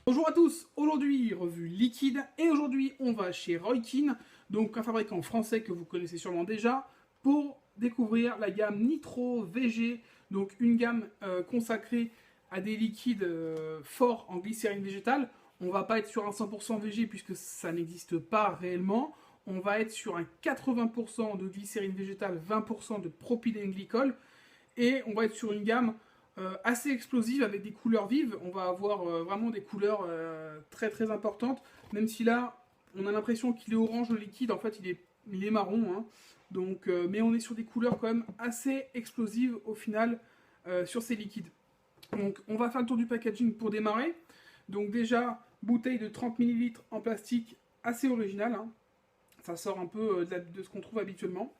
Bonjour à tous, aujourd'hui revue liquide et aujourd'hui on va chez Roykin, donc un fabricant français que vous connaissez sûrement déjà, pour découvrir la gamme Nitro VG, donc une gamme consacrée à des liquides forts en glycérine végétale. On va pas être sur un 100% VG puisque ça n'existe pas réellement, on va être sur un 80% de glycérine végétale, 20% de propylène glycol et on va être sur une gamme assez explosive avec des couleurs vives. On va avoir vraiment des couleurs très très importantes, même si là on a l'impression qu'il est orange le liquide, en fait il est marron, hein. Donc, mais on est sur des couleurs quand même assez explosives au final sur ces liquides. Donc on va faire le tour du packaging pour démarrer. Donc déjà, bouteille de 30 ml en plastique assez originale, hein. Ça sort un peu de ce qu'on trouve habituellement.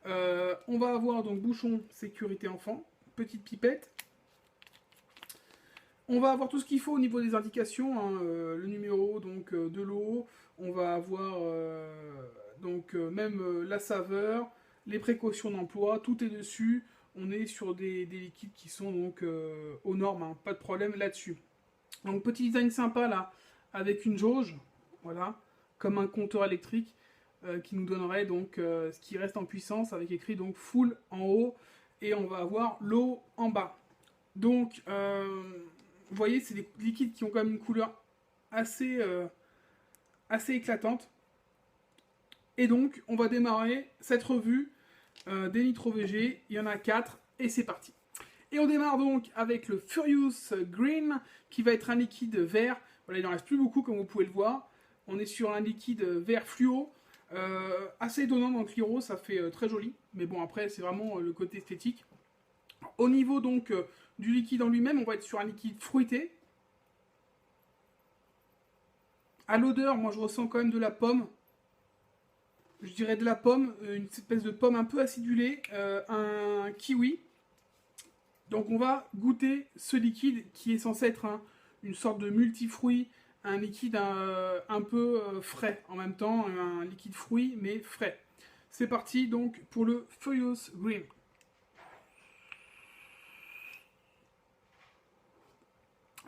On va avoir donc bouchon sécurité enfant, petite pipette. On va avoir tout ce qu'il faut au niveau des indications, hein, le numéro donc, de l'eau, on va avoir même la saveur, les précautions d'emploi, tout est dessus. On est sur des liquides qui sont donc aux normes, hein, pas de problème là-dessus. Donc petit design sympa là, avec une jauge, voilà, comme un compteur électrique qui nous donnerait donc ce qui reste en puissance avec écrit donc full en haut et on va avoir l'eau en bas. Donc vous voyez, c'est des liquides qui ont quand même une couleur assez, assez éclatante. Et donc, on va démarrer cette revue des Nitro VG. Il y en a 4 et c'est parti. Et on démarre donc avec le Furious Green, qui va être un liquide vert. Voilà, il n'en reste plus beaucoup, comme vous pouvez le voir. On est sur un liquide vert fluo. Assez étonnant dans le Cliro, ça fait très joli. Mais bon, après, c'est vraiment le côté esthétique. Au niveau donc du liquide en lui-même, on va être sur un liquide fruité. À l'odeur, moi je ressens quand même de la pomme. Je dirais de la pomme, une espèce de pomme un peu acidulée, un kiwi. Donc on va goûter ce liquide qui est censé être une sorte de multifruit, un liquide un peu frais en même temps, un liquide fruit mais frais. C'est parti donc pour le Furious Green.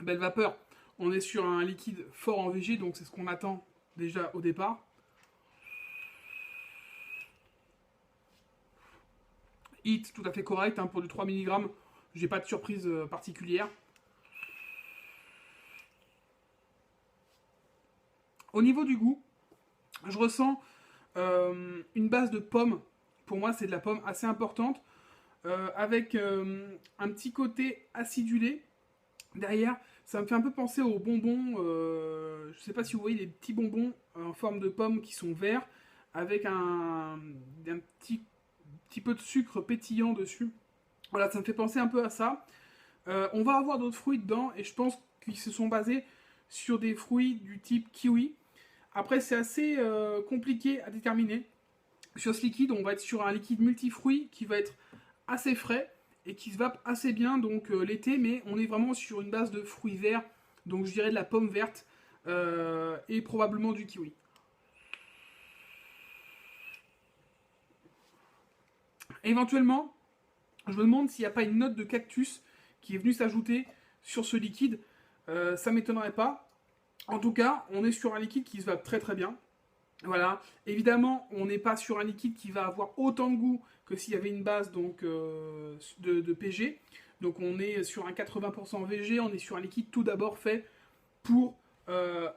Belle vapeur. On est sur un liquide fort en VG, donc c'est ce qu'on attend déjà au départ. Hit tout à fait correct, hein, pour du 3 mg, j'ai pas de surprise particulière. Au niveau du goût, je ressens une base de pomme. Pour moi, c'est de la pomme assez importante, avec un petit côté acidulé. Derrière, ça me fait un peu penser aux bonbons. Je sais pas si vous voyez les petits bonbons en forme de pomme qui sont verts, avec un petit peu de sucre pétillant dessus. Voilà, ça me fait penser un peu à ça. On va avoir d'autres fruits dedans, et je pense qu'ils se sont basés sur des fruits du type kiwi. Après, c'est assez compliqué à déterminer. Sur ce liquide, on va être sur un liquide multifruit qui va être assez frais et qui se vape assez bien donc l'été, mais on est vraiment sur une base de fruits verts, donc je dirais de la pomme verte et probablement du kiwi. Éventuellement, je me demande s'il n'y a pas une note de cactus qui est venue s'ajouter sur ce liquide. Ça m'étonnerait pas. En tout cas, on est sur un liquide qui se vape très très bien. Voilà. Évidemment, on n'est pas sur un liquide qui va avoir autant de goût que s'il y avait une base donc, de PG. Donc on est sur un 80% VG, on est sur un liquide tout d'abord fait pour de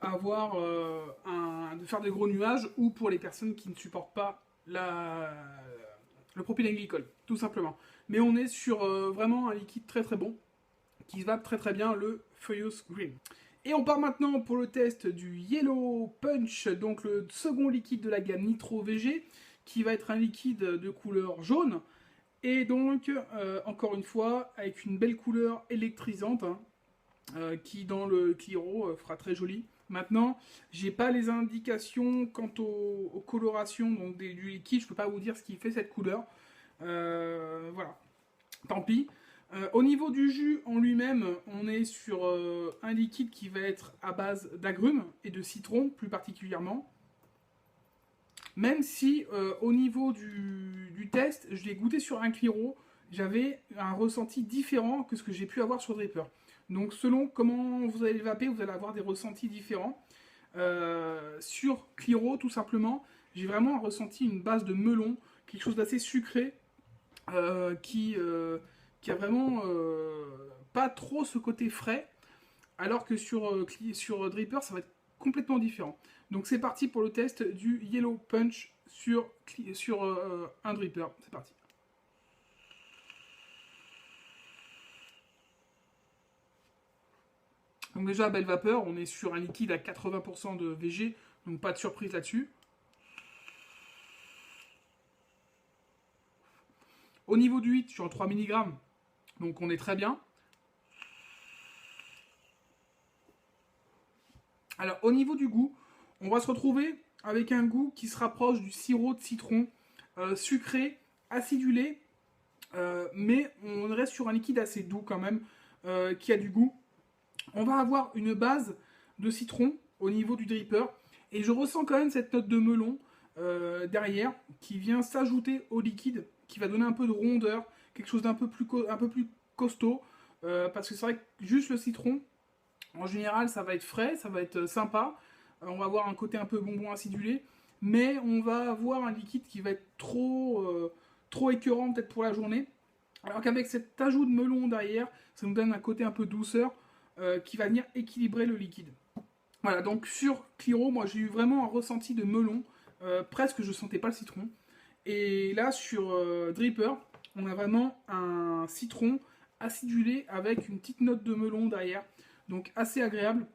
faire des gros nuages ou pour les personnes qui ne supportent pas le propylène glycol, tout simplement. Mais on est sur vraiment un liquide très très bon, qui se vape très très bien, le Furious Green. Et on part maintenant pour le test du Yellow Punch, donc le second liquide de la gamme Nitro VG, qui va être un liquide de couleur jaune, et donc, encore une fois, avec une belle couleur électrisante, hein, qui dans le Cliro fera très joli. Maintenant, j'ai pas les indications quant aux colorations donc du liquide, je peux pas vous dire ce qui fait cette couleur. Voilà, tant pis. Au niveau du jus en lui-même, on est sur un liquide qui va être à base d'agrumes et de citron plus particulièrement. Même si au niveau du test, je l'ai goûté sur un Cliro, j'avais un ressenti différent que ce que j'ai pu avoir sur Dripper. Donc selon comment vous allez le vaper, vous allez avoir des ressentis différents. Sur Cliro, tout simplement, j'ai vraiment ressenti une base de melon, quelque chose d'assez sucré, qui a vraiment pas trop ce côté frais, alors que sur Dripper, ça va être complètement différent. Donc c'est parti pour le test du Yellow Punch sur un Dripper. C'est parti. Donc déjà, belle vapeur, on est sur un liquide à 80% de VG, donc pas de surprise là-dessus. Au niveau du 8, je suis en 3 mg, donc on est très bien. Alors au niveau du goût, on va se retrouver avec un goût qui se rapproche du sirop de citron, sucré, acidulé, mais on reste sur un liquide assez doux quand même, qui a du goût. On va avoir une base de citron au niveau du dripper, et je ressens quand même cette note de melon derrière, qui vient s'ajouter au liquide, qui va donner un peu de rondeur, quelque chose d'un peu plus costaud, parce que c'est vrai que juste le citron, en général, ça va être frais, ça va être sympa, on va avoir un côté un peu bonbon acidulé, mais on va avoir un liquide qui va être trop écœurant peut-être pour la journée, alors qu'avec cet ajout de melon derrière, ça nous donne un côté un peu douceur, qui va venir équilibrer le liquide. Voilà, donc sur Cliro, moi j'ai eu vraiment un ressenti de melon, presque je sentais pas le citron. Et là sur Dripper, on a vraiment un citron acidulé avec une petite note de melon derrière, donc assez agréable.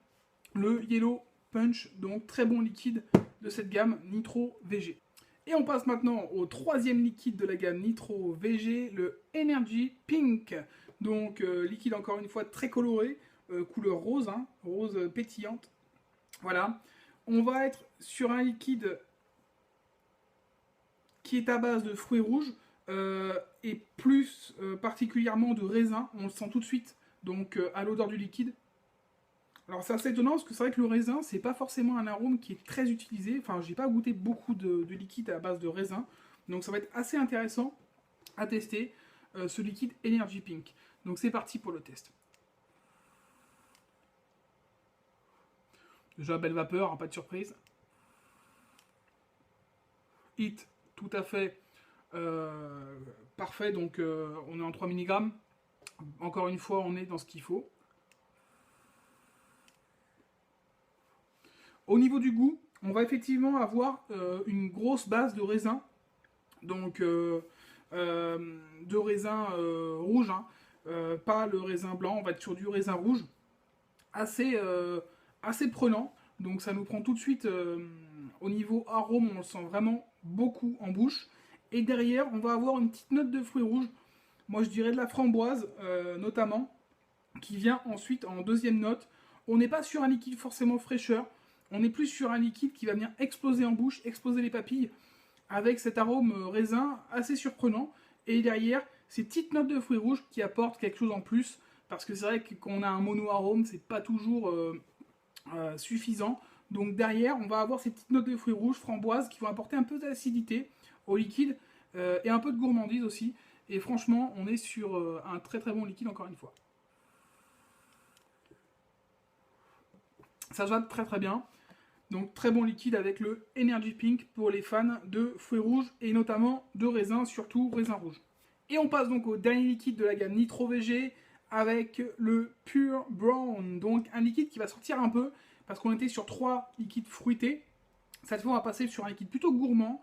Le Yellow Punch, donc très bon liquide de cette gamme Nitro VG. Et on passe maintenant au troisième liquide de la gamme Nitro VG, le Energy Pink. Donc liquide encore une fois très coloré, couleur rose, hein, rose pétillante. Voilà. On va être sur un liquide qui est à base de fruits rouges et plus particulièrement de raisin. On le sent tout de suite, donc à l'odeur du liquide. Alors c'est assez étonnant parce que c'est vrai que le raisin, c'est pas forcément un arôme qui est très utilisé. Enfin, j'ai pas goûté beaucoup de liquide à base de raisin. Donc ça va être assez intéressant à tester ce liquide Energy Pink. Donc c'est parti pour le test. Déjà belle vapeur, hein, pas de surprise. Hit, tout à fait parfait, donc on est en 3 mg. Encore une fois, on est dans ce qu'il faut. Au niveau du goût, on va effectivement avoir une grosse base de raisin, donc de raisin rouge, hein, pas le raisin blanc, on va être sur du raisin rouge, assez prenant, donc ça nous prend tout de suite au niveau arôme, on le sent vraiment beaucoup en bouche, et derrière on va avoir une petite note de fruits rouges, moi je dirais de la framboise notamment, qui vient ensuite en deuxième note. On n'est pas sur un liquide forcément fraîcheur, on est plus sur un liquide qui va venir exploser en bouche, exploser les papilles, avec cet arôme raisin assez surprenant, et derrière ces petites notes de fruits rouges qui apportent quelque chose en plus, parce que c'est vrai que quand on a un mono-arôme, c'est pas toujours suffisant. Donc derrière, on va avoir ces petites notes de fruits rouges, framboises, qui vont apporter un peu d'acidité au liquide, et un peu de gourmandise aussi. Et franchement, on est sur un très très bon liquide encore une fois. Ça se va très très bien. Donc très bon liquide avec le Energy Pink pour les fans de fruits rouges et notamment de raisin, surtout raisin rouge. Et on passe donc au dernier liquide de la gamme Nitro VG avec le Pure Brown. Donc un liquide qui va sortir un peu parce qu'on était sur 3 liquides fruités. Cette fois on va passer sur un liquide plutôt gourmand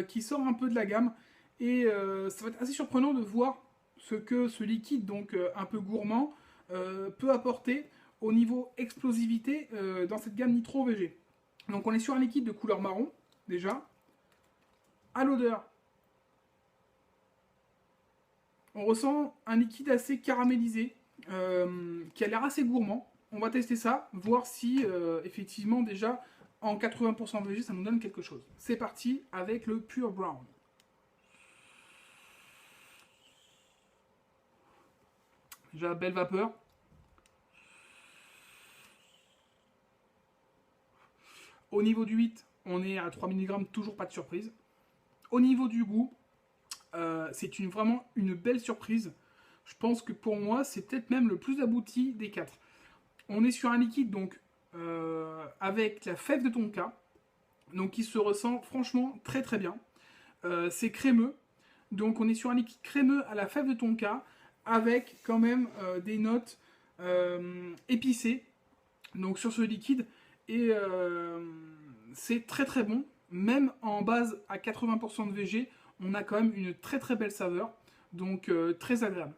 qui sort un peu de la gamme. Et ça va être assez surprenant de voir ce que ce liquide donc un peu gourmand peut apporter au niveau explosivité dans cette gamme Nitro VG. Donc on est sur un liquide de couleur marron, déjà. À l'odeur, on ressent un liquide assez caramélisé, qui a l'air assez gourmand. On va tester ça, voir si effectivement déjà en 80% VG ça nous donne quelque chose. C'est parti avec le Pure Brown. Déjà belle vapeur. Au niveau du 8, on est à 3 mg, toujours pas de surprise. Au niveau du goût, c'est vraiment une belle surprise. Je pense que pour moi, c'est peut-être même le plus abouti des 4. On est sur un liquide donc avec la fève de tonka, donc qui se ressent franchement très très bien. C'est crémeux, donc on est sur un liquide crémeux à la fève de tonka avec quand même des notes épicées donc sur ce liquide et c'est très très bon. Même en base à 80% de VG, on a quand même une très très belle saveur, donc très agréable.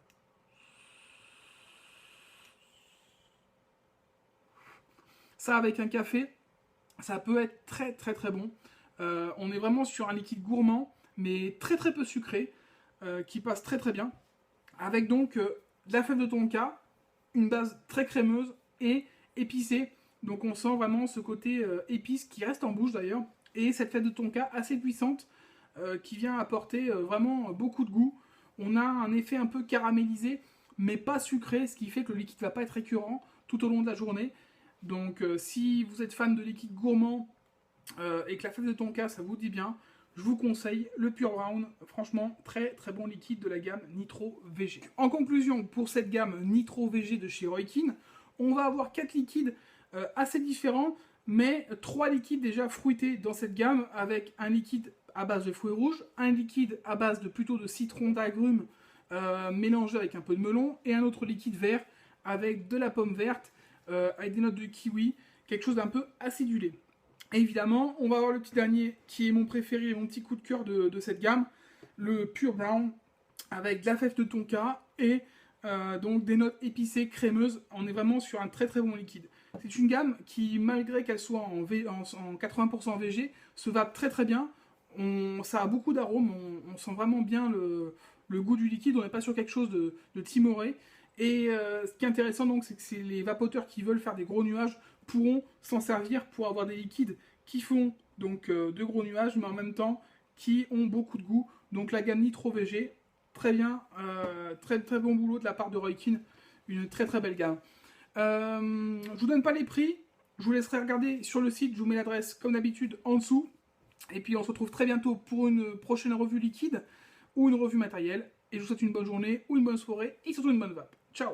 Ça avec un café, ça peut être très très très bon. On est vraiment sur un liquide gourmand, mais très très peu sucré, qui passe très très bien. Avec donc de la fève de tonka, une base très crémeuse et épicée. Donc on sent vraiment ce côté épice qui reste en bouche d'ailleurs. Et cette fève de tonka assez puissante qui vient apporter vraiment beaucoup de goût. On a un effet un peu caramélisé, mais pas sucré, ce qui fait que le liquide ne va pas être récurrent tout au long de la journée. Donc si vous êtes fan de liquide gourmand et que la fève de tonka ça vous dit bien, je vous conseille le Pure Brown, franchement très très bon liquide de la gamme Nitro VG. En conclusion, pour cette gamme Nitro VG de chez Roikin, on va avoir 4 liquides assez différents, mais 3 liquides déjà fruités dans cette gamme, avec un liquide à base de fruits rouges, un liquide à base de plutôt de citron d'agrumes mélangé avec un peu de melon, et un autre liquide vert avec de la pomme verte, avec des notes de kiwi, quelque chose d'un peu acidulé. Et évidemment, on va avoir le petit dernier qui est mon préféré, mon petit coup de cœur de cette gamme, le Pure Brown, avec de la fève de tonka et donc des notes épicées, crémeuses. On est vraiment sur un très très bon liquide. C'est une gamme qui, malgré qu'elle soit en 80% VG, se va très très bien. Ça a beaucoup d'arômes, on sent vraiment bien le goût du liquide, on n'est pas sur quelque chose de timoré. Et ce qui est intéressant donc, c'est que les vapoteurs qui veulent faire des gros nuages pourront s'en servir pour avoir des liquides qui font donc de gros nuages, mais en même temps qui ont beaucoup de goût. Donc la gamme Nitro VG, très bien, très très bon boulot de la part de Roikin, une très très belle gamme. Je vous donne pas les prix, je vous laisserai regarder sur le site, je vous mets l'adresse comme d'habitude en dessous. Et puis on se retrouve très bientôt pour une prochaine revue liquide ou une revue matérielle. Et je vous souhaite une bonne journée ou une bonne soirée et surtout une bonne vape. Ciao!